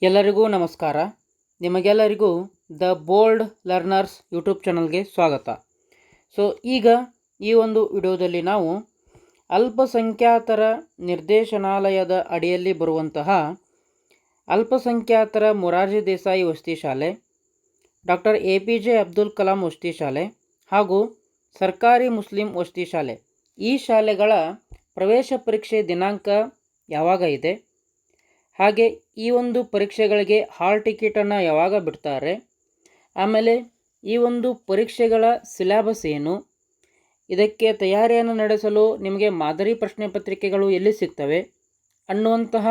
ಎಲ್ಲರಿಗೂ ನಮಸ್ಕಾರ. ನಿಮಗೆಲ್ಲರಿಗೂ ದ ಬೋಲ್ಡ್ ಲರ್ನರ್ಸ್ ಯೂಟ್ಯೂಬ್ ಚಾನಲ್ಗೆ ಸ್ವಾಗತ. ಈಗ ಈ ಒಂದು ವಿಡಿಯೋದಲ್ಲಿ ನಾವು ಅಲ್ಪಸಂಖ್ಯಾತರ ನಿರ್ದೇಶನಾಲಯದ ಅಡಿಯಲ್ಲಿ ಬರುವಂತಹ ಅಲ್ಪಸಂಖ್ಯಾತರ ಮೊರಾರ್ಜಿ ದೇಸಾಯಿ ವಸತಿ ಶಾಲೆ, ಡಾಕ್ಟರ್ APJ ಅಬ್ದುಲ್ ಕಲಾಂ ವಸತಿ ಶಾಲೆ ಹಾಗೂ ಸರ್ಕಾರಿ ಮುಸ್ಲಿಂ ವಸತಿ ಶಾಲೆ, ಈ ಶಾಲೆಗಳ ಪ್ರವೇಶ ಪರೀಕ್ಷೆ ದಿನಾಂಕ ಯಾವಾಗ ಇದೆ, ಹಾಗೆ ಈ ಒಂದು ಪರೀಕ್ಷೆಗಳಿಗೆ ಹಾಲ್ ಟಿಕೆಟನ್ನು ಯಾವಾಗ ಬಿಡ್ತಾರೆ, ಆಮೇಲೆ ಈ ಒಂದು ಪರೀಕ್ಷೆಗಳ ಸಿಲೆಬಸ್ ಏನು, ಇದಕ್ಕೆ ತಯಾರಿಯನ್ನು ನಡೆಸಲು ನಿಮಗೆ ಮಾದರಿ ಪ್ರಶ್ನೆ ಪತ್ರಿಕೆಗಳು ಎಲ್ಲಿ ಸಿಗ್ತವೆ ಅನ್ನುವಂತಹ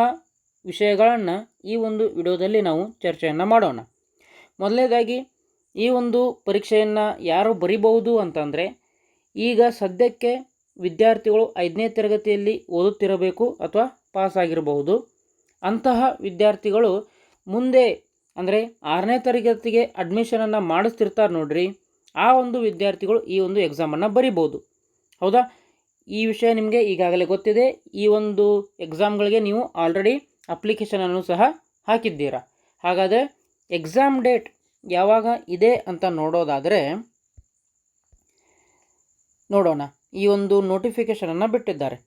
ವಿಷಯಗಳನ್ನು ಈ ಒಂದು ವಿಡಿಯೋದಲ್ಲಿ ನಾವು ಚರ್ಚೆಯನ್ನು ಮಾಡೋಣ. ಮೊದಲನೇದಾಗಿ ಈ ಒಂದು ಪರೀಕ್ಷೆಯನ್ನು ಯಾರು ಬರಿಬಹುದು ಅಂತಂದರೆ, ಈಗ ಸದ್ಯಕ್ಕೆ ವಿದ್ಯಾರ್ಥಿಗಳು 5ನೇ ತರಗತಿಯಲ್ಲಿ ಓದುತ್ತಿರಬೇಕು ಅಥವಾ ಪಾಸಾಗಿರಬಹುದು. ಅಂತಹ ವಿದ್ಯಾರ್ಥಿಗಳು ಮುಂದೆ ಅಂದರೆ 6ನೇ ತರಗತಿಗೆ ಅಡ್ಮಿಷನನ್ನು ಮಾಡಿಸ್ತಿರ್ತಾರೆ ನೋಡ್ರಿ, ಆ ಒಂದು ವಿದ್ಯಾರ್ಥಿಗಳು ಈ ಒಂದು ಎಕ್ಸಾಮನ್ನು ಬರಿಬೋದು. ಹೌದಾ? ಈ ವಿಷಯ ನಿಮಗೆ ಈಗಾಗಲೇ ಗೊತ್ತಿದೆ. ಈ ಒಂದು ಎಕ್ಸಾಮ್ಗಳಿಗೆ ನೀವು ಆಲ್ರೆಡಿ ಅಪ್ಲಿಕೇಶನನ್ನು ಸಹ ಹಾಕಿದ್ದೀರಾ. ಹಾಗಾದರೆ ಎಕ್ಸಾಮ್ ಡೇಟ್ ಯಾವಾಗ ಇದೆ ಅಂತ ನೋಡೋದಾದರೆ ನೋಡೋಣ. ಈ ಒಂದು ನೋಟಿಫಿಕೇಷನನ್ನು ಬಿಟ್ಟಿದ್ದಾರೆ.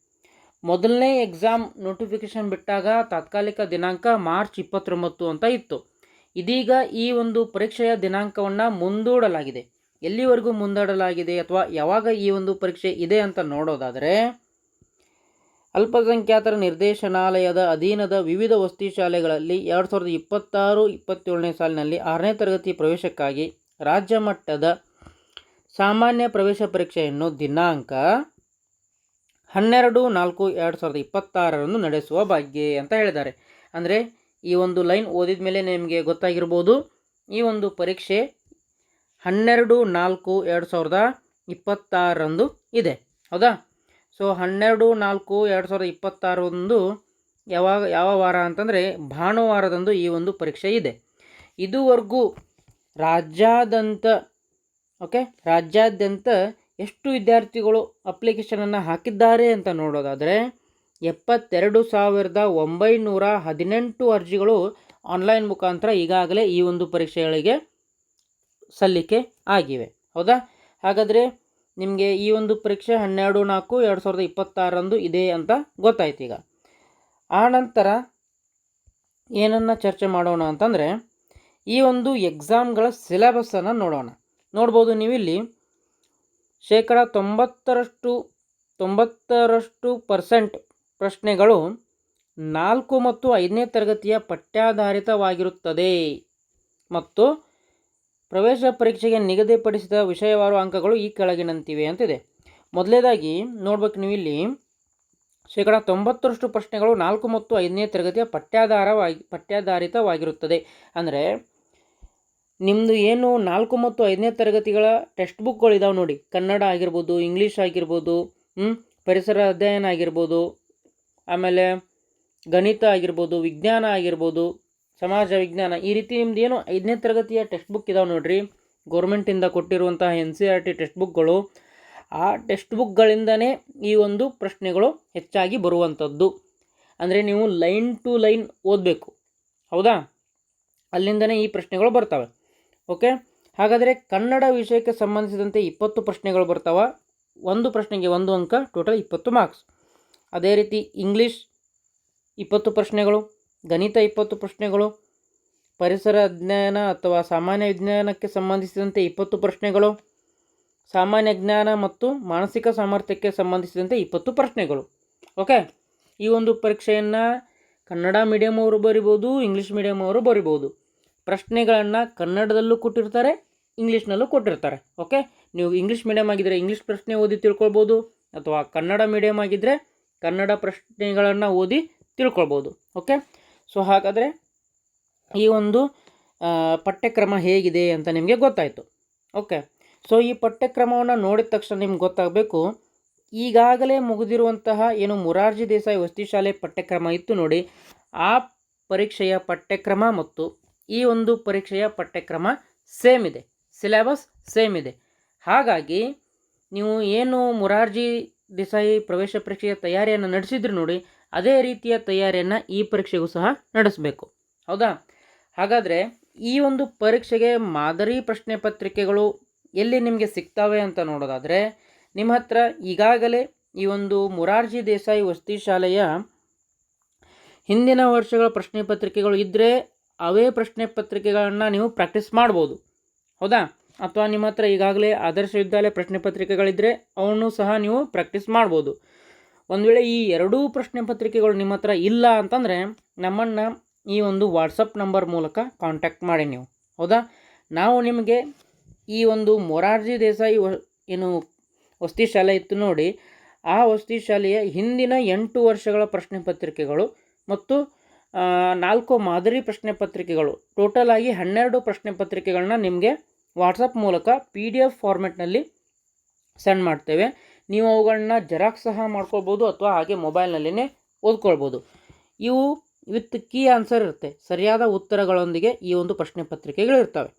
ಮೊದಲನೇ ಎಕ್ಸಾಮ್ ನೋಟಿಫಿಕೇಷನ್ ಬಿಟ್ಟಾಗ ತಾತ್ಕಾಲಿಕ ದಿನಾಂಕ ಮಾರ್ಚ್ 29 ಅಂತ ಇತ್ತು. ಇದೀಗ ಈ ಒಂದು ಪರೀಕ್ಷೆಯ ದಿನಾಂಕವನ್ನು ಮುಂದೂಡಲಾಗಿದೆ. ಎಲ್ಲಿವರೆಗೂ ಮುಂದೂಡಲಾಗಿದೆ ಅಥವಾ ಯಾವಾಗ ಈ ಒಂದು ಪರೀಕ್ಷೆ ಇದೆ ಅಂತ ನೋಡೋದಾದರೆ, ಅಲ್ಪಸಂಖ್ಯಾತರ ನಿರ್ದೇಶನಾಲಯದ ಅಧೀನದ ವಿವಿಧ ವಸತಿ ಶಾಲೆಗಳಲ್ಲಿ 2026-27ನೇ ಸಾಲಿನಲ್ಲಿ 6ನೇ ತರಗತಿ ಪ್ರವೇಶಕ್ಕಾಗಿ ರಾಜ್ಯ ಮಟ್ಟದ ಸಾಮಾನ್ಯ ಪ್ರವೇಶ ಪರೀಕ್ಷೆಯನ್ನು ದಿನಾಂಕ 12/4/2026 ನಡೆಸುವ ಬಗ್ಗೆ ಅಂತ ಹೇಳಿದ್ದಾರೆ. ಅಂದರೆ ಈ ಒಂದು ಲೈನ್ ಓದಿದ ಮೇಲೆ ನಿಮಗೆ ಗೊತ್ತಾಗಿರ್ಬೋದು, ಈ ಒಂದು ಪರೀಕ್ಷೆ 12/4/2026 ಇದೆ. ಹೌದಾ? 12/4/2026 ಯಾವ ವಾರ ಅಂತಂದರೆ ಭಾನುವಾರದಂದು ಈ ಒಂದು ಪರೀಕ್ಷೆ ಇದೆ. ಇದುವರೆಗೂ ರಾಜ್ಯಾದ್ಯಂತ ಎಷ್ಟು ವಿದ್ಯಾರ್ಥಿಗಳು ಅಪ್ಲಿಕೇಶನನ್ನು ಹಾಕಿದ್ದಾರೆ ಅಂತ ನೋಡೋದಾದರೆ 72,918 ಅರ್ಜಿಗಳು ಆನ್ಲೈನ್ ಮುಖಾಂತರ ಈಗಾಗಲೇ ಈ ಒಂದು ಪರೀಕ್ಷೆಗಳಿಗೆ ಸಲ್ಲಿಕೆ ಆಗಿವೆ. ಹೌದಾ? ಹಾಗಾದರೆ ನಿಮಗೆ ಈ ಒಂದು ಪರೀಕ್ಷೆ 12/4/2026 ಇದೆ ಅಂತ ಗೊತ್ತಾಯ್ತು. ಈಗ ಆ ನಂತರ ಏನನ್ನು ಚರ್ಚೆ ಮಾಡೋಣ ಅಂತಂದರೆ, ಈ ಒಂದು ಎಕ್ಸಾಮ್ಗಳ ಸಿಲೆಬಸ್ಸನ್ನು ನೋಡ್ಬೋದು. ನೀವಿಲ್ಲಿ 90% ಪ್ರಶ್ನೆಗಳು 4 ಮತ್ತು 5ನೇ ತರಗತಿಯ ಪಠ್ಯಾಧಾರಿತವಾಗಿರುತ್ತದೆ ಮತ್ತು ಪ್ರವೇಶ ಪರೀಕ್ಷೆಗೆ ನಿಗದಿಪಡಿಸಿದ ವಿಷಯವಾರು ಅಂಕಗಳು ಈ ಕೆಳಗಿನಂತಿವೆ ಅಂತಿದೆ. ಮೊದಲನೇದಾಗಿ ನೋಡ್ಬೇಕು, ನೀವಿಲ್ಲಿ 90% ಪ್ರಶ್ನೆಗಳು 4 ಮತ್ತು 5ನೇ ತರಗತಿಯ ಪಠ್ಯಾಧಾರಿತವಾಗಿರುತ್ತದೆ. ಅಂದರೆ ನಿಮ್ಮದು ಏನು 4 ಮತ್ತು 5ನೇ ತರಗತಿಗಳ ಟೆಕ್ಸ್ಟ್ ಬುಕ್ಗಳಿದಾವೆ ನೋಡಿ, ಕನ್ನಡ ಆಗಿರ್ಬೋದು, ಇಂಗ್ಲೀಷ್ ಆಗಿರ್ಬೋದು, ಪರಿಸರ ಅಧ್ಯಯನ ಆಗಿರ್ಬೋದು, ಆಮೇಲೆ ಗಣಿತ ಆಗಿರ್ಬೋದು, ವಿಜ್ಞಾನ ಆಗಿರ್ಬೋದು, ಸಮಾಜ ವಿಜ್ಞಾನ, ಈ ರೀತಿ ನಿಮ್ದು ಏನು 5ನೇ ತರಗತಿಯ ಟೆಕ್ಸ್ಟ್ ಬುಕ್ ಇದಾವೆ ನೋಡ್ರಿ, ಗೌರ್ಮೆಂಟಿಂದ ಕೊಟ್ಟಿರುವಂತಹ NCERT ಟೆಕ್ಸ್ಟ್ ಬುಕ್ಗಳು, ಆ ಟೆಕ್ಸ್ಟ್ ಬುಕ್ಗಳಿಂದನೇ ಈ ಒಂದು ಪ್ರಶ್ನೆಗಳು ಹೆಚ್ಚಾಗಿ ಬರುವಂಥದ್ದು. ಅಂದರೆ ನೀವು ಲೈನ್ ಟು ಲೈನ್ ಓದಬೇಕು. ಹೌದಾ? ಅಲ್ಲಿಂದನೇ ಈ ಪ್ರಶ್ನೆಗಳು ಬರ್ತವೆ. ಓಕೆ, ಹಾಗಾದರೆ ಕನ್ನಡ ವಿಷಯಕ್ಕೆ ಸಂಬಂಧಿಸಿದಂತೆ 20 ಪ್ರಶ್ನೆಗಳು ಬರ್ತಾವೆ. ಒಂದು ಪ್ರಶ್ನೆಗೆ 1 ಅಂಕ, ಟೋಟಲ್ 20 ಮಾರ್ಕ್ಸ್. ಅದೇ ರೀತಿ ಇಂಗ್ಲೀಷ್ 20 ಪ್ರಶ್ನೆಗಳು, ಗಣಿತ 20 ಪ್ರಶ್ನೆಗಳು, ಪರಿಸರ ಅಧ್ಯಯನ ಅಥವಾ ಸಾಮಾನ್ಯ ವಿಜ್ಞಾನಕ್ಕೆ ಸಂಬಂಧಿಸಿದಂತೆ 20 ಪ್ರಶ್ನೆಗಳು, ಸಾಮಾನ್ಯ ಜ್ಞಾನ ಮತ್ತು ಮಾನಸಿಕ ಸಾಮರ್ಥ್ಯಕ್ಕೆ ಸಂಬಂಧಿಸಿದಂತೆ 20 ಪ್ರಶ್ನೆಗಳು. ಓಕೆ, ಈ ಒಂದು ಪರೀಕ್ಷೆಯನ್ನು ಕನ್ನಡ ಮೀಡಿಯಮ್ ಅವರು ಬರಿಬೋದು, ಇಂಗ್ಲೀಷ್ ಮೀಡಿಯಮ್ ಅವರು ಬರಿಬೋದು. ಪ್ರಶ್ನೆಗಳನ್ನು ಕನ್ನಡದಲ್ಲೂ ಕೊಟ್ಟಿರ್ತಾರೆ, ಇಂಗ್ಲೀಷ್ನಲ್ಲೂ ಕೊಟ್ಟಿರ್ತಾರೆ. ಓಕೆ, ನೀವು ಇಂಗ್ಲೀಷ್ ಮೀಡಿಯಮ್ ಆಗಿದ್ದರೆ ಇಂಗ್ಲೀಷ್ ಪ್ರಶ್ನೆ ಓದಿ ತಿಳ್ಕೊಳ್ಬೋದು, ಅಥವಾ ಕನ್ನಡ ಮೀಡಿಯಮ್ ಆಗಿದ್ದರೆ ಕನ್ನಡ ಪ್ರಶ್ನೆಗಳನ್ನು ಓದಿ ತಿಳ್ಕೊಳ್ಬೋದು. ಓಕೆ, ಹಾಗಾದರೆ ಈ ಒಂದು ಪಠ್ಯಕ್ರಮ ಹೇಗಿದೆ ಅಂತ ನಿಮಗೆ ಗೊತ್ತಾಯಿತು. ಓಕೆ, ಈ ಪಠ್ಯಕ್ರಮವನ್ನು ನೋಡಿದ ತಕ್ಷಣ ನಿಮ್ಗೆ ಗೊತ್ತಾಗಬೇಕು, ಈಗಾಗಲೇ ಮುಗಿದಿರುವಂತಹ ಏನು ಮೊರಾರ್ಜಿ ದೇಸಾಯಿ ವಸತಿ ಶಾಲೆ ಪಠ್ಯಕ್ರಮ ಇತ್ತು ನೋಡಿ, ಆ ಪರೀಕ್ಷೆಯ ಪಠ್ಯಕ್ರಮ ಮತ್ತು ಈ ಒಂದು ಪರೀಕ್ಷೆಯ ಪಠ್ಯಕ್ರಮ ಸೇಮ್ ಇದೆ, ಸಿಲೆಬಸ್ ಸೇಮ್ ಇದೆ. ಹಾಗಾಗಿ ನೀವು ಏನು ಮೊರಾರ್ಜಿ ದೇಸಾಯಿ ಪ್ರವೇಶ ಪರೀಕ್ಷೆಯ ತಯಾರಿಯನ್ನು ನಡೆಸಿದ್ರು ನೋಡಿ, ಅದೇ ರೀತಿಯ ತಯಾರಿಯನ್ನು ಈ ಪರೀಕ್ಷೆಗೂ ಸಹ ನಡೆಸಬೇಕು. ಹೌದಾ? ಹಾಗಾದರೆ ಈ ಒಂದು ಪರೀಕ್ಷೆಗೆ ಮಾದರಿ ಪ್ರಶ್ನೆ ಪತ್ರಿಕೆಗಳು ಎಲ್ಲಿ ನಿಮಗೆ ಸಿಗ್ತವೆ ಅಂತ ನೋಡೋದಾದರೆ, ನಿಮ್ಮ ಹತ್ರ ಈಗಾಗಲೇ ಈ ಒಂದು ಮೊರಾರ್ಜಿ ದೇಸಾಯಿ ವಸತಿ ಶಾಲೆಯ ಹಿಂದಿನ ವರ್ಷಗಳ ಪ್ರಶ್ನೆ ಪತ್ರಿಕೆಗಳು ಇದ್ದರೆ ಅವೇ ಪ್ರಶ್ನೆ ಪತ್ರಿಕೆಗಳನ್ನು ನೀವು ಪ್ರಾಕ್ಟೀಸ್ ಮಾಡ್ಬೋದು, ಹೌದಾ? ಅಥವಾ ನಿಮ್ಮ ಹತ್ರ ಈಗಾಗಲೇ ಆದರ್ಶ ವಿದ್ಯಾಲಯ ಪ್ರಶ್ನೆ ಪತ್ರಿಕೆಗಳಿದ್ದರೆ ಅವನ್ನು ಸಹ ನೀವು ಪ್ರಾಕ್ಟೀಸ್ ಮಾಡ್ಬೋದು. ಒಂದು ವೇಳೆ ಈ ಎರಡೂ ಪ್ರಶ್ನೆ ಪತ್ರಿಕೆಗಳು ನಿಮ್ಮ ಹತ್ರ ಇಲ್ಲ ಅಂತಂದರೆ ನಮ್ಮನ್ನು ಈ ಒಂದು ವಾಟ್ಸಪ್ ನಂಬರ್ ಮೂಲಕ ಕಾಂಟ್ಯಾಕ್ಟ್ ಮಾಡಿ ನೀವು, ಹೌದಾ? ನಾವು ನಿಮಗೆ ಈ ಒಂದು ಮೊರಾರ್ಜಿ ದೇಸಾಯಿ ಏನು ವಸತಿ ಶಾಲೆ ಇತ್ತು ನೋಡಿ, ಆ ವಸತಿ ಶಾಲೆಯ ಹಿಂದಿನ 8 ವರ್ಷಗಳ ಪ್ರಶ್ನೆ ಪತ್ರಿಕೆಗಳು ಮತ್ತು 4 ಮಾದರಿ ಪ್ರಶ್ನೆ ಪತ್ರಿಕೆಗಳು, ಟೋಟಲ್ ಆಗಿ 12 ಪ್ರಶ್ನೆ ಪತ್ರಿಕೆಗಳನ್ನ ನಿಮಗೆ ವಾಟ್ಸಪ್ ಮೂಲಕ PDF ಫಾರ್ಮೆಟ್ನಲ್ಲಿ ಸೆಂಡ್ ಮಾಡ್ತೇವೆ. ನೀವು ಅವುಗಳನ್ನ ಜೆರಾಕ್ಸ್ ಸಹ ಮಾಡ್ಕೊಳ್ಬೋದು ಅಥವಾ ಹಾಗೆ ಮೊಬೈಲ್ನಲ್ಲಿನೇ ಓದ್ಕೊಳ್ಬೋದು. ಇವು ವಿತ್ ಕೀ ಆನ್ಸರ್ ಇರುತ್ತೆ, ಸರಿಯಾದ ಉತ್ತರಗಳೊಂದಿಗೆ ಈ ಒಂದು ಪ್ರಶ್ನೆ ಪತ್ರಿಕೆಗಳಿರ್ತವೆ.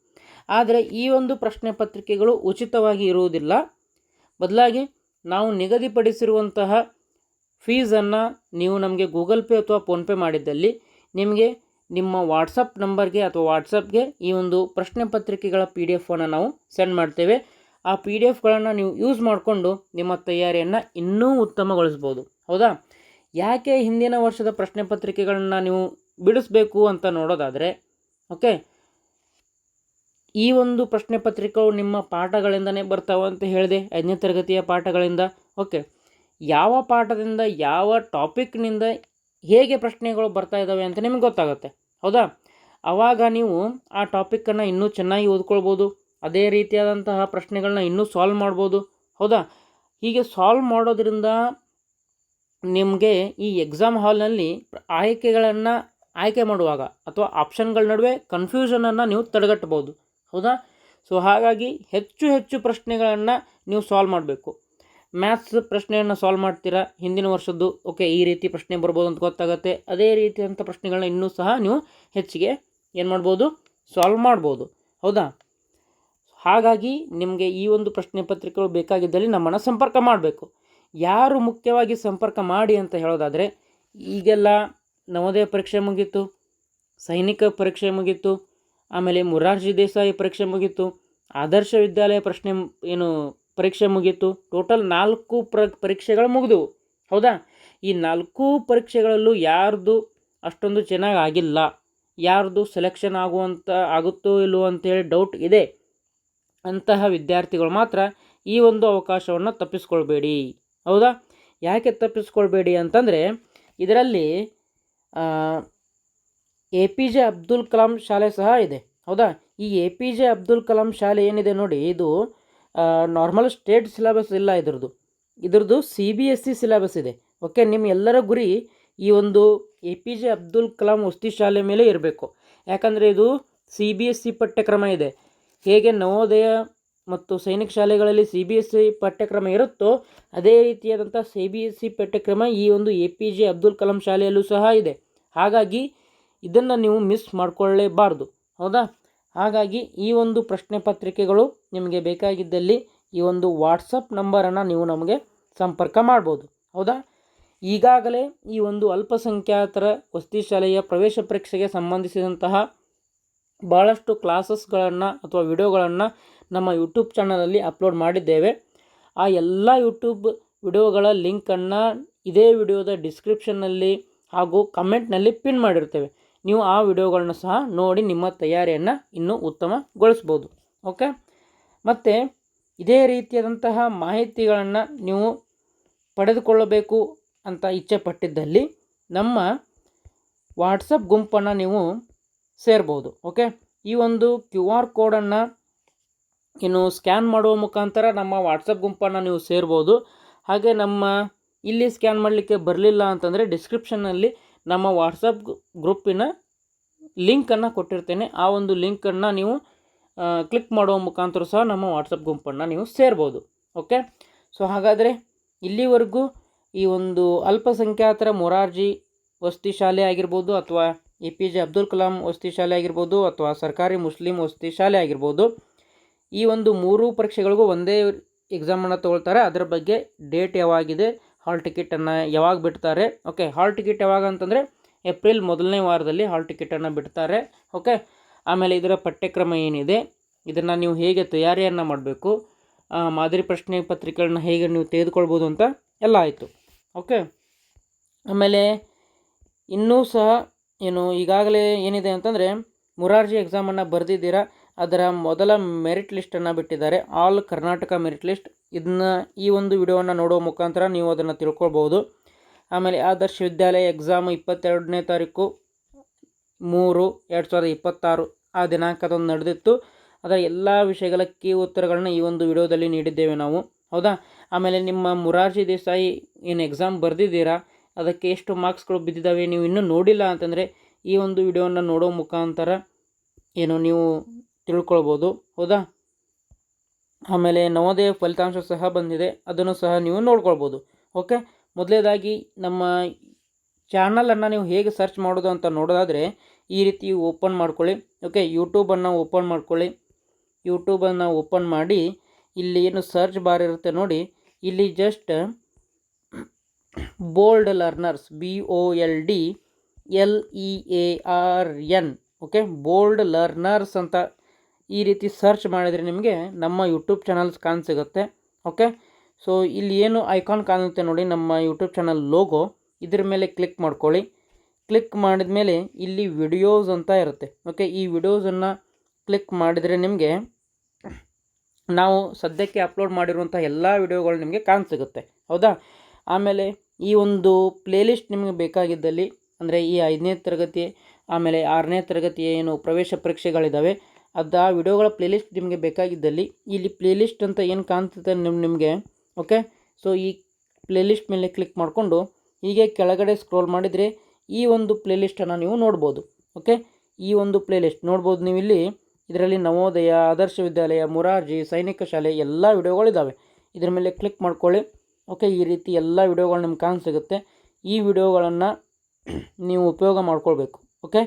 ಆದರೆ ಈ ಒಂದು ಪ್ರಶ್ನೆ ಪತ್ರಿಕೆಗಳು ಉಚಿತವಾಗಿ ಇರುವುದಿಲ್ಲ. ಬದಲಾಗಿ ನಾವು ನಿಗದಿಪಡಿಸಿರುವಂತಹ ಫೀಸನ್ನು ನೀವು ನಮಗೆ ಗೂಗಲ್ ಪೇ ಅಥವಾ ಫೋನ್ಪೇ ಮಾಡಿದ್ದಲ್ಲಿ ನಿಮಗೆ ನಿಮ್ಮ ವಾಟ್ಸಪ್ ನಂಬರ್ಗೆ ಅಥವಾ ವಾಟ್ಸಪ್ಗೆ ಈ ಒಂದು ಪ್ರಶ್ನೆ ಪತ್ರಿಕೆಗಳ PDF ನಾವು ಸೆಂಡ್ ಮಾಡ್ತೇವೆ. ಆ PDFಗಳನ್ನು ನೀವು ಯೂಸ್ ಮಾಡಿಕೊಂಡು ನಿಮ್ಮ ತಯಾರಿಯನ್ನು ಇನ್ನೂ ಉತ್ತಮಗೊಳಿಸ್ಬೋದು, ಹೌದಾ? ಯಾಕೆ ಹಿಂದಿನ ವರ್ಷದ ಪ್ರಶ್ನೆ ಪತ್ರಿಕೆಗಳನ್ನು ನೀವು ಬಿಡಿಸ್ಬೇಕು ಅಂತ ನೋಡೋದಾದರೆ, ಓಕೆ, ಈ ಒಂದು ಪ್ರಶ್ನೆ ಪತ್ರಿಕೆಗಳು ನಿಮ್ಮ ಪಾಠಗಳಿಂದನೇ ಬರ್ತಾವೆ ಅಂತ ಹೇಳಿದೆ, 5ನೇ ತರಗತಿಯ ಪಾಠಗಳಿಂದ. ಓಕೆ, ಯಾವ ಪಾಠದಿಂದ ಯಾವ ಟಾಪಿಕ್ನಿಂದ ಹೇಗೆ ಪ್ರಶ್ನೆಗಳು ಬರ್ತಾ ಇದ್ದಾವೆ ಅಂತ ನಿಮಗೆ ಗೊತ್ತಾಗುತ್ತೆ, ಹೌದಾ? ಆವಾಗ ನೀವು ಆ ಟಾಪಿಕ್ಕನ್ನು ಇನ್ನೂ ಚೆನ್ನಾಗಿ ಓದ್ಕೊಳ್ಬೋದು, ಅದೇ ರೀತಿಯಾದಂತಹ ಪ್ರಶ್ನೆಗಳನ್ನ ಇನ್ನೂ ಸಾಲ್ವ್ ಮಾಡ್ಬೋದು, ಹೌದಾ? ಹೀಗೆ ಸಾಲ್ವ್ ಮಾಡೋದ್ರಿಂದ ನಿಮಗೆ ಈ ಎಕ್ಸಾಮ್ ಹಾಲ್ನಲ್ಲಿ ಆಯ್ಕೆಗಳನ್ನು ಆಯ್ಕೆ ಮಾಡುವಾಗ ಅಥವಾ ಆಪ್ಷನ್ಗಳ ನಡುವೆ ಕನ್ಫ್ಯೂಷನನ್ನು ನೀವು ತಡೆಗಟ್ಟಬೋದು, ಹೌದಾ? ಸೊ ಹಾಗಾಗಿ ಹೆಚ್ಚು ಪ್ರಶ್ನೆಗಳನ್ನು ನೀವು ಸಾಲ್ವ್ ಮಾಡಬೇಕು. ಮ್ಯಾಥ್ಸ್ ಪ್ರಶ್ನೆಯನ್ನು ಸಾಲ್ವ್ ಮಾಡ್ತೀರಾ ಹಿಂದಿನ ವರ್ಷದ್ದು, ಓಕೆ, ಈ ರೀತಿ ಪ್ರಶ್ನೆ ಬರ್ಬೋದು ಅಂತ ಗೊತ್ತಾಗುತ್ತೆ. ಅದೇ ರೀತಿಯಂಥ ಪ್ರಶ್ನೆಗಳನ್ನ ಇನ್ನೂ ಸಹ ನೀವು ಹೆಚ್ಚಿಗೆ ಏನು ಮಾಡ್ಬೋದು, ಸಾಲ್ವ್ ಮಾಡ್ಬೋದು, ಹೌದಾ? ಹಾಗಾಗಿ ನಿಮಗೆ ಈ ಒಂದು ಪ್ರಶ್ನೆ ಪತ್ರಿಕೆಗಳು ಬೇಕಾಗಿದ್ದಲ್ಲಿ ನಮ್ಮನ್ನು ಸಂಪರ್ಕ ಮಾಡಬೇಕು. ಯಾರು ಮುಖ್ಯವಾಗಿ ಸಂಪರ್ಕ ಮಾಡಿ ಅಂತ ಹೇಳೋದಾದರೆ, ಈಗೆಲ್ಲ ನವೋದಯ ಪರೀಕ್ಷೆ ಮುಗೀತು, ಸೈನಿಕ ಪರೀಕ್ಷೆ ಮುಗೀತು, ಆಮೇಲೆ ಮೊರಾರ್ಜಿ ದೇಸಾಯಿ ಪರೀಕ್ಷೆ ಮುಗೀತು, ಆದರ್ಶ ವಿದ್ಯಾಲಯ ಪರೀಕ್ಷೆ ಮುಗೀತು. ಟೋಟಲ್ 4 ಪರೀಕ್ಷೆಗಳು ಮುಗಿದವು, ಹೌದಾ? ಈ 4 ಪರೀಕ್ಷೆಗಳಲ್ಲೂ ಯಾರ್ದು ಅಷ್ಟೊಂದು ಚೆನ್ನಾಗಿ ಆಗಿಲ್ಲ, ಯಾರ್ದು ಸೆಲೆಕ್ಷನ್ ಆಗುತ್ತೋ ಇಲ್ಲವೋ ಅಂತೇಳಿ ಡೌಟ್ ಇದೆ ಅಂತಹ ವಿದ್ಯಾರ್ಥಿಗಳು ಮಾತ್ರ ಈ ಒಂದು ಅವಕಾಶವನ್ನು ತಪ್ಪಿಸ್ಕೊಳ್ಬೇಡಿ, ಹೌದಾ? ಯಾಕೆ ತಪ್ಪಿಸ್ಕೊಳ್ಬೇಡಿ ಅಂತಂದರೆ, ಇದರಲ್ಲಿ APJ ಅಬ್ದುಲ್ ಕಲಾಂ ಶಾಲೆ ಸಹ ಇದೆ, ಹೌದಾ? ಈ APJ ಅಬ್ದುಲ್ ಕಲಾಂ ಶಾಲೆ ಏನಿದೆ ನೋಡಿ, ಇದು ನಾರ್ಮಲ್ ಸ್ಟೇಟ್ ಸಿಲೆಬಸ್ ಇಲ್ಲ, ಇದ್ರದ್ದು CBSE ಸಿಲೆಬಸ್ ಇದೆ. ಓಕೆ, ನಿಮ್ಮ ಎಲ್ಲರ ಗುರಿ ಈ ಒಂದು APJ ಅಬ್ದುಲ್ ಕಲಾಂ ವಸತಿ ಶಾಲೆ ಮೇಲೆ ಇರಬೇಕು. ಯಾಕಂದರೆ ಇದು CBSE ಪಠ್ಯಕ್ರಮ ಇದೆ. ಹೇಗೆ ನವೋದಯ ಮತ್ತು ಸೈನಿಕ ಶಾಲೆಗಳಲ್ಲಿ CBSE ಪಠ್ಯಕ್ರಮ ಇರುತ್ತೋ ಅದೇ ರೀತಿಯಾದಂಥ CBSE ಪಠ್ಯಕ್ರಮ ಈ ಒಂದು APJ ಅಬ್ದುಲ್ ಕಲಾಂ ಶಾಲೆಯಲ್ಲೂ ಸಹ ಇದೆ. ಹಾಗಾಗಿ ಇದನ್ನು ನೀವು ಮಿಸ್ ಮಾಡಿಕೊಳ್ಳಲೇಬಾರ್ದು, ಹೌದಾ? ಹಾಗಾಗಿ ಈ ಒಂದು ಪ್ರಶ್ನೆ ಪತ್ರಿಕೆಗಳು ನಿಮಗೆ ಬೇಕಾಗಿದ್ದಲ್ಲಿ ಈ ಒಂದು ವಾಟ್ಸಪ್ ನಂಬರನ್ನು ನೀವು ನಮಗೆ ಸಂಪರ್ಕ ಮಾಡ್ಬೋದು, ಹೌದಾ? ಈಗಾಗಲೇ ಈ ಒಂದು ಅಲ್ಪಸಂಖ್ಯಾತರ ವಸತಿ ಶಾಲೆಯ ಪ್ರವೇಶ ಪರೀಕ್ಷೆಗೆ ಸಂಬಂಧಿಸಿದಂತಹ ಭಾಳಷ್ಟು ಕ್ಲಾಸಸ್ಗಳನ್ನು ಅಥವಾ ವಿಡಿಯೋಗಳನ್ನು ನಮ್ಮ ಯೂಟ್ಯೂಬ್ ಚಾನಲಲ್ಲಿ ಅಪ್ಲೋಡ್ ಮಾಡಿದ್ದೇವೆ. ಆ ಎಲ್ಲ ಯೂಟ್ಯೂಬ್ ವಿಡಿಯೋಗಳ ಲಿಂಕನ್ನು ಇದೇ ವಿಡಿಯೋದ ಡಿಸ್ಕ್ರಿಪ್ಷನ್ನಲ್ಲಿ ಹಾಗೂ ಕಮೆಂಟ್ನಲ್ಲಿ ಪಿನ್ ಮಾಡಿರ್ತೇವೆ. ನೀವು ಆ ವಿಡಿಯೋಗಳನ್ನ ಸಹ ನೋಡಿ ನಿಮ್ಮ ತಯಾರಿಯನ್ನು ಇನ್ನೂ ಉತ್ತಮಗೊಳಿಸ್ಬೋದು, ಓಕೆ? ಮತ್ತು ಇದೇ ರೀತಿಯಾದಂತಹ ಮಾಹಿತಿಗಳನ್ನು ನೀವು ಪಡೆದುಕೊಳ್ಳಬೇಕು ಅಂತ ಇಚ್ಛೆ ಪಟ್ಟಿದ್ದಲ್ಲಿ ನಮ್ಮ ವಾಟ್ಸಪ್ ಗುಂಪನ್ನು ನೀವು ಸೇರ್ಬೋದು, ಓಕೆ? ಈ ಒಂದು QR ಕೋಡನ್ನು ಸ್ಕ್ಯಾನ್ ಮಾಡುವ ಮುಖಾಂತರ ನಮ್ಮ ವಾಟ್ಸಪ್ ಗುಂಪನ್ನು ನೀವು ಸೇರ್ಬೋದು. ಹಾಗೆ ನಮ್ಮ ಇಲ್ಲಿ ಸ್ಕ್ಯಾನ್ ಮಾಡಲಿಕ್ಕೆ ಬರಲಿಲ್ಲ ಅಂತಂದರೆ ಡಿಸ್ಕ್ರಿಪ್ಷನ್ನಲ್ಲಿ ನಮ್ಮ ವಾಟ್ಸಪ್ ಗ್ರೂಪಿನ ಲಿಂಕನ್ನು ಕೊಟ್ಟಿರ್ತೇನೆ. ಆ ಒಂದು ಲಿಂಕನ್ನು ನೀವು ಕ್ಲಿಕ್ ಮಾಡುವ ಮುಖಾಂತರ ಸಹ ನಮ್ಮ ವಾಟ್ಸಪ್ ಗುಂಪನ್ನು ನೀವು ಸೇರ್ಬೋದು, ಓಕೆ? ಸೊ ಹಾಗಾದರೆ ಇಲ್ಲಿವರೆಗೂ ಈ ಒಂದು ಅಲ್ಪಸಂಖ್ಯಾತರ ಮೊರಾರ್ಜಿ ವಸತಿ ಶಾಲೆ ಆಗಿರ್ಬೋದು ಅಥವಾ APJ ಅಬ್ದುಲ್ ಕಲಾಂ ವಸತಿ ಶಾಲೆ ಆಗಿರ್ಬೋದು ಅಥವಾ ಸರ್ಕಾರಿ ಮುಸ್ಲಿಂ ವಸತಿ ಶಾಲೆ ಆಗಿರ್ಬೋದು, ಈ ಒಂದು 3 ಪರೀಕ್ಷೆಗಳಿಗೂ ಒಂದೇ ಎಕ್ಸಾಮನ್ನು ತೊಗೊಳ್ತಾರೆ. ಅದರ ಬಗ್ಗೆ ಡೇಟ್ ಯಾವಾಗಿದೆ, ಹಾಲ್ ಟಿಕೆಟನ್ನು ಯಾವಾಗ ಬಿಡ್ತಾರೆ, ಓಕೆ? ಹಾಲ್ ಟಿಕೆಟ್ ಯಾವಾಗ ಅಂತಂದರೆ ಏಪ್ರಿಲ್ ಮೊದಲನೇ ವಾರದಲ್ಲಿ ಹಾಲ್ ಟಿಕೆಟನ್ನು ಬಿಡ್ತಾರೆ. ಓಕೆ, ಆಮೇಲೆ ಇದರ ಪಠ್ಯಕ್ರಮ ಏನಿದೆ, ಇದನ್ನು ನೀವು ಹೇಗೆ ತಯಾರಿಯನ್ನು ಮಾಡಬೇಕು, ಮಾದರಿ ಪ್ರಶ್ನೆ ಪತ್ರಿಕೆಗಳನ್ನ ಹೇಗೆ ನೀವು ತೆಗೆದುಕೊಳ್ಬೋದು ಅಂತ ಎಲ್ಲ ಆಯಿತು. ಓಕೆ, ಆಮೇಲೆ ಇನ್ನೂ ಸಹ ಈಗಾಗಲೇ ಏನಿದೆ ಅಂತಂದರೆ ಮೊರಾರ್ಜಿ ಎಕ್ಸಾಮನ್ನು ಬರೆದಿದ್ದೀರಾ, ಅದರ ಮೊದಲ ಮೆರಿಟ್ ಲಿಸ್ಟನ್ನು ಬಿಟ್ಟಿದ್ದಾರೆ, ಆಲ್ ಕರ್ನಾಟಕ ಮೆರಿಟ್ ಲಿಸ್ಟ್. ಈ ಒಂದು ವಿಡಿಯೋವನ್ನು ನೋಡೋ ಮುಖಾಂತರ ನೀವು ಅದನ್ನು ತಿಳ್ಕೊಳ್ಬೋದು. ಆಮೇಲೆ ಆದರ್ಶ ವಿದ್ಯಾಲಯ ಎಕ್ಸಾಮ್ 22ನೇ ತಾರೀಕು 3/2026 ಆ ದಿನಾಂಕದಂದು ನಡೆದಿತ್ತು. ಅದರ ಎಲ್ಲ ವಿಷಯಗಳ ಕೀ ಉತ್ತರಗಳನ್ನ ಈ ಒಂದು ವಿಡಿಯೋದಲ್ಲಿ ನೀಡಿದ್ದೇವೆ ನಾವು, ಹೌದಾ. ಆಮೇಲೆ ನಿಮ್ಮ ಮೊರಾರ್ಜಿ ದೇಸಾಯಿ ಏನು ಎಕ್ಸಾಮ್ ಬರೆದಿದ್ದೀರಾ, ಅದಕ್ಕೆ ಎಷ್ಟು ಮಾರ್ಕ್ಸ್ಗಳು ಬಿದ್ದಿದ್ದಾವೆ ನೀವು ಇನ್ನೂ ನೋಡಿಲ್ಲ ಅಂತಂದರೆ ಈ ಒಂದು ವಿಡಿಯೋವನ್ನು ನೋಡೋ ಮುಖಾಂತರ ನೀವು ತಿಳ್ಕೊಳ್ಬೋದು, ಹೌದಾ. ಆಮೇಲೆ ನವೋದಯ ಫಲಿತಾಂಶ ಸಹ ಬಂದಿದೆ, ಅದನ್ನು ಸಹ ನೀವು ನೋಡ್ಕೊಳ್ಬೋದು. ಓಕೆ, ಮೊದಲೇದಾಗಿ ನಮ್ಮ ಚಾನಲನ್ನು ನೀವು ಹೇಗೆ ಸರ್ಚ್ ಮಾಡೋದು ಅಂತ ನೋಡೋದಾದರೆ ಈ ರೀತಿ ಓಪನ್ ಮಾಡ್ಕೊಳ್ಳಿ. ಓಕೆ, ಯೂಟ್ಯೂಬನ್ನು ಓಪನ್ ಮಾಡ್ಕೊಳ್ಳಿ. ಯೂಟ್ಯೂಬನ್ನು ಓಪನ್ ಮಾಡಿ ಇಲ್ಲಿ ಏನು ಸರ್ಚ್ ಬಾರ್ ಇರುತ್ತೆ ನೋಡಿ, ಇಲ್ಲಿ just bold learners BOLDLEARN, okay, bold learners ಅಂತ ಈ ರೀತಿ ಸರ್ಚ್ ಮಾಡಿದರೆ ನಿಮಗೆ ನಮ್ಮ ಯೂಟ್ಯೂಬ್ ಚಾನಲ್ಸ್ ಕಾಣಸಿಗುತ್ತೆ. ಓಕೆ, ಸೊ ಇಲ್ಲಿ ಏನು ಐಕಾನ್ ಕಾಣುತ್ತೆ ನೋಡಿ, ನಮ್ಮ ಯೂಟ್ಯೂಬ್ ಚಾನಲ್ ಲೋಗೋ, ಇದ್ರ ಮೇಲೆ ಕ್ಲಿಕ್ ಮಾಡ್ಕೊಳ್ಳಿ. ಕ್ಲಿಕ್ ಮಾಡಿದ ಮೇಲೆ ಇಲ್ಲಿ ವಿಡಿಯೋಸ್ ಅಂತ ಇರುತ್ತೆ. ಓಕೆ, ಈ ವಿಡಿಯೋಸನ್ನು ಕ್ಲಿಕ್ ಮಾಡಿದರೆ ನಿಮಗೆ ನಾವು ಸದ್ಯಕ್ಕೆ ಅಪ್ಲೋಡ್ ಮಾಡಿರುವಂಥ ಎಲ್ಲ ವಿಡಿಯೋಗಳು ನಿಮಗೆ ಕಾಣಸಿಗುತ್ತೆ, ಹೌದಾ. ಆಮೇಲೆ ಈ ಒಂದು ಪ್ಲೇಲಿಸ್ಟ್ ನಿಮಗೆ ಬೇಕಾಗಿದ್ದಲ್ಲಿ, ಅಂದರೆ ಈ 5ನೇ ತರಗತಿ ಆಮೇಲೆ 6ನೇ ತರಗತಿ ಏನು ಪ್ರವೇಶ ಪರೀಕ್ಷೆಗಳಿದ್ದಾವೆ ಅದು ಆ ವಿಡಿಯೋಗಳ ಪ್ಲೇಲಿಸ್ಟ್ ನಿಮಗೆ ಬೇಕಾಗಿದ್ದಲ್ಲಿ ಇಲ್ಲಿ ಪ್ಲೇಲಿಸ್ಟ್ ಅಂತ ಏನು ಕಾಣ್ತದೆ ನಿಮಗೆ. ಓಕೆ, ಸೊ ಈ ಪ್ಲೇಲಿಸ್ಟ್ ಮೇಲೆ ಕ್ಲಿಕ್ ಮಾಡಿಕೊಂಡು ಹೀಗೆ ಕೆಳಗಡೆ ಸ್ಕ್ರೋಲ್ ಮಾಡಿದರೆ ಈ ಒಂದು ಪ್ಲೇಲಿಸ್ಟನ್ನು ನೀವು ನೋಡ್ಬೋದು. ಓಕೆ, ಈ ಒಂದು ಪ್ಲೇಲಿಸ್ಟ್ ನೋಡ್ಬೋದು ನೀವು ಇಲ್ಲಿ. ಇದರಲ್ಲಿ ನವೋದಯ, ಆದರ್ಶ ವಿದ್ಯಾಲಯ, ಮೊರಾರ್ಜಿ, ಸೈನಿಕ ಶಾಲೆ ಎಲ್ಲ ವಿಡಿಯೋಗಳಿದ್ದಾವೆ. ಇದ್ರ ಮೇಲೆ ಕ್ಲಿಕ್ ಮಾಡ್ಕೊಳ್ಳಿ. ಓಕೆ, ಈ ರೀತಿ ಎಲ್ಲ ವಿಡಿಯೋಗಳು ನಿಮ್ಗೆ ಕಾಣಸಿಗುತ್ತೆ. ಈ ವಿಡಿಯೋಗಳನ್ನು ನೀವು ಉಪಯೋಗ ಮಾಡ್ಕೊಳ್ಬೇಕು. ಓಕೆ,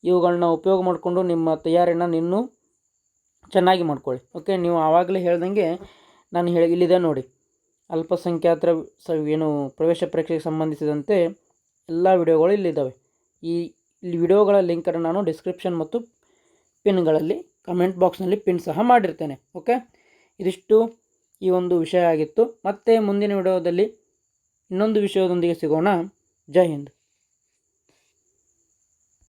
ಇವುಗಳನ್ನ ಉಪಯೋಗ ಮಾಡಿಕೊಂಡು ನಿಮ್ಮ ತಯಾರಿನ ಇನ್ನೂ ಚೆನ್ನಾಗಿ ಮಾಡ್ಕೊಳ್ಳಿ. ಓಕೆ, ನೀವು ಆವಾಗಲೇ ಹೇಳ್ದಂಗೆ ನಾನು ಇಲ್ಲಿದೆ ನೋಡಿ, ಅಲ್ಪಸಂಖ್ಯಾತರ ಏನು ಪ್ರವೇಶ ಪರೀಕ್ಷೆಗೆ ಸಂಬಂಧಿಸಿದಂತೆ ಎಲ್ಲ ವಿಡಿಯೋಗಳು ಇಲ್ಲಿದ್ದಾವೆ. ಇಲ್ಲಿ ವಿಡಿಯೋಗಳ ಲಿಂಕನ್ನು ನಾನು ಡಿಸ್ಕ್ರಿಪ್ಷನ್ ಮತ್ತು ಪಿನ್ಗಳಲ್ಲಿ ಕಮೆಂಟ್ ಬಾಕ್ಸ್ನಲ್ಲಿ ಪಿನ್ ಸಹ ಮಾಡಿರ್ತೇನೆ. ಓಕೆ, ಇದಿಷ್ಟು ಈ ಒಂದು ವಿಷಯ ಆಗಿತ್ತು. ಮತ್ತೆ ಮುಂದಿನ ವಿಡಿಯೋದಲ್ಲಿ ಇನ್ನೊಂದು ವಿಷಯದೊಂದಿಗೆ ಸಿಗೋಣ. ಜೈ ಹಿಂದ್.